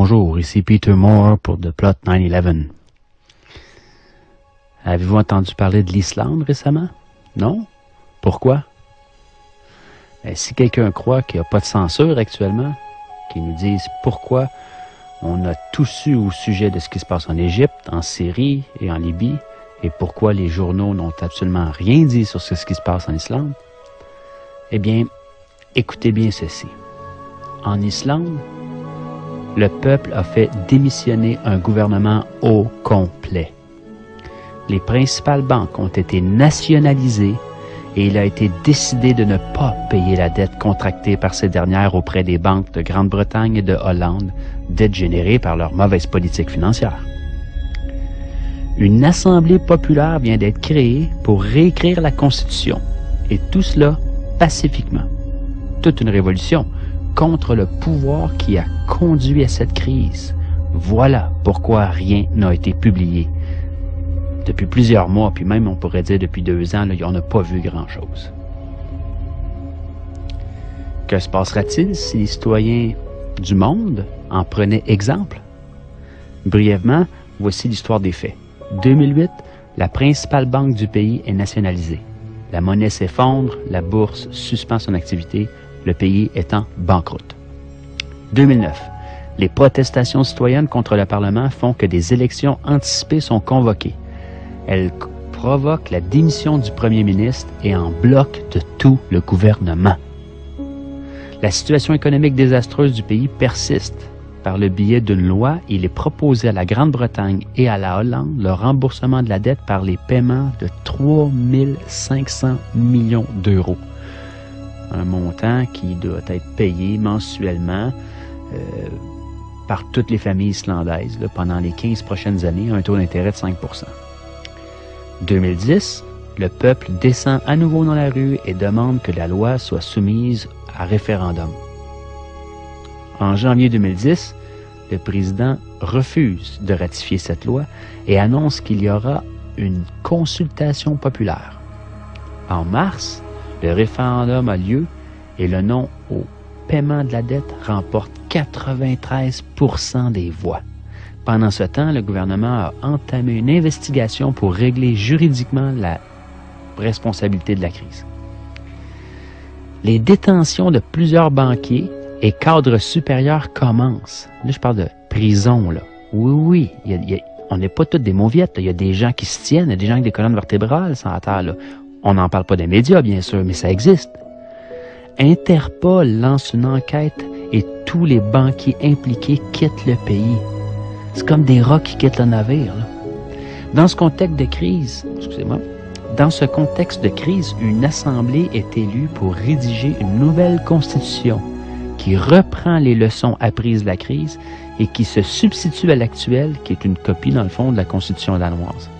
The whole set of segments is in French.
Bonjour, ici Peter Moore pour The Plot 9/11. Avez-vous entendu parler de l'Islande récemment? Non? Pourquoi? Si quelqu'un croit qu'il n'y a pas de censure actuellement, qu'il nous dise pourquoi on a tout su au sujet de ce qui se passe en Égypte, en Syrie et en Libye, et pourquoi les journaux n'ont absolument rien dit sur ce qui se passe en Islande, eh bien, écoutez bien ceci. En Islande, le peuple a fait démissionner un gouvernement au complet. Les principales banques ont été nationalisées et il a été décidé de ne pas payer la dette contractée par ces dernières auprès des banques de Grande-Bretagne et de Hollande, dette générée par leur mauvaise politique financière. Une assemblée populaire vient d'être créée pour réécrire la Constitution, et tout cela pacifiquement. Toute une révolution contre le pouvoir qui a conduit à cette crise. Voilà pourquoi rien n'a été publié. Depuis plusieurs mois, puis même on pourrait dire depuis 2 ans, là, on n'a pas vu grand-chose. Que se passera-t-il si les citoyens du monde en prenaient exemple? Brièvement, voici l'histoire des faits. 2008, la principale banque du pays est nationalisée. La monnaie s'effondre, la bourse suspend son activité, le pays étant banqueroute. 2009, les protestations citoyennes contre le Parlement font que des élections anticipées sont convoquées. Elles provoquent la démission du premier ministre et en bloquent de tout le gouvernement. La situation économique désastreuse du pays persiste. Par le biais d'une loi, il est proposé à la Grande-Bretagne et à la Hollande le remboursement de la dette par les paiements de 3 500 millions d'euros. Un montant qui doit être payé mensuellement par toutes les familles islandaises pendant les 15 prochaines années à un taux d'intérêt de 5 %. 2010, le peuple descend à nouveau dans la rue et demande que la loi soit soumise à référendum. En janvier 2010, le président refuse de ratifier cette loi et annonce qu'il y aura une consultation populaire. En mars, le référendum a lieu et le non au paiement de la dette remporte 93 % des voix. Pendant ce temps, le gouvernement a entamé une investigation pour régler juridiquement la responsabilité de la crise. Les détentions de plusieurs banquiers et cadres supérieurs commencent. Là, je parle de prison, là. Oui, on n'est pas tous des mauviettes. Il y a des gens qui se tiennent, il y a des gens avec des colonnes vertébrales sur la terre, là. On n'en parle pas des médias, bien sûr, mais ça existe. Interpol lance une enquête et tous les banquiers impliqués quittent le pays. C'est comme des rats qui quittent le navire, là. Dans ce contexte de crise, une assemblée est élue pour rédiger une nouvelle constitution qui reprend les leçons apprises de la crise et qui se substitue à l'actuelle, qui est une copie, dans le fond, de la constitution danoise.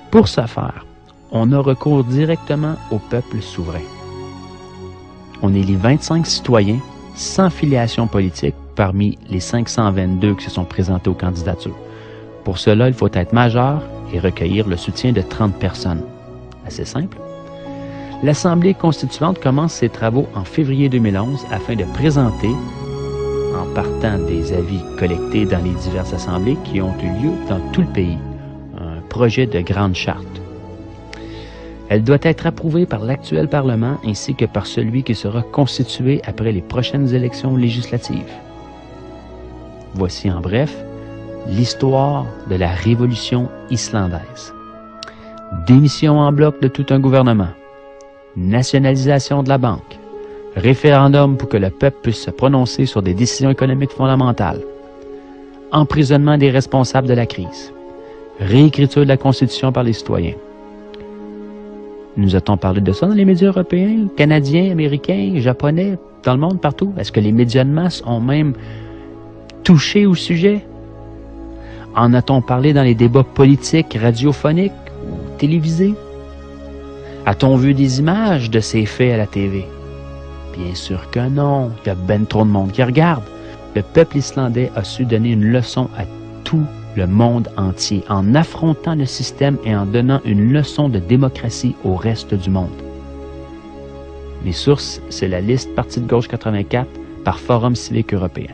Pour ce faire, on a recours directement au peuple souverain. On élit 25 citoyens sans filiation politique parmi les 522 qui se sont présentés aux candidatures. Pour cela, il faut être majeur et recueillir le soutien de 30 personnes. Assez simple. L'Assemblée constituante commence ses travaux en février 2011 afin de présenter, en partant des avis collectés dans les diverses assemblées qui ont eu lieu dans tout le pays, un projet de grande charte. Elle doit être approuvée par l'actuel Parlement ainsi que par celui qui sera constitué après les prochaines élections législatives. Voici en bref l'histoire de la révolution islandaise. Démission en bloc de tout un gouvernement, nationalisation de la banque, référendum pour que le peuple puisse se prononcer sur des décisions économiques fondamentales, emprisonnement des responsables de la crise, réécriture de la Constitution par les citoyens. Nous a-t-on parlé de ça dans les médias européens, canadiens, américains, japonais, dans le monde, partout? Est-ce que les médias de masse ont même touché au sujet? En a-t-on parlé dans les débats politiques, radiophoniques ou télévisés? A-t-on vu des images de ces faits à la TV? Bien sûr que non, il y a ben trop de monde qui regarde. Le peuple islandais a su donner une leçon à tout le monde entier, en affrontant le système et en donnant une leçon de démocratie au reste du monde. Mes sources, c'est la liste Parti de gauche 84 par Forum civique européen.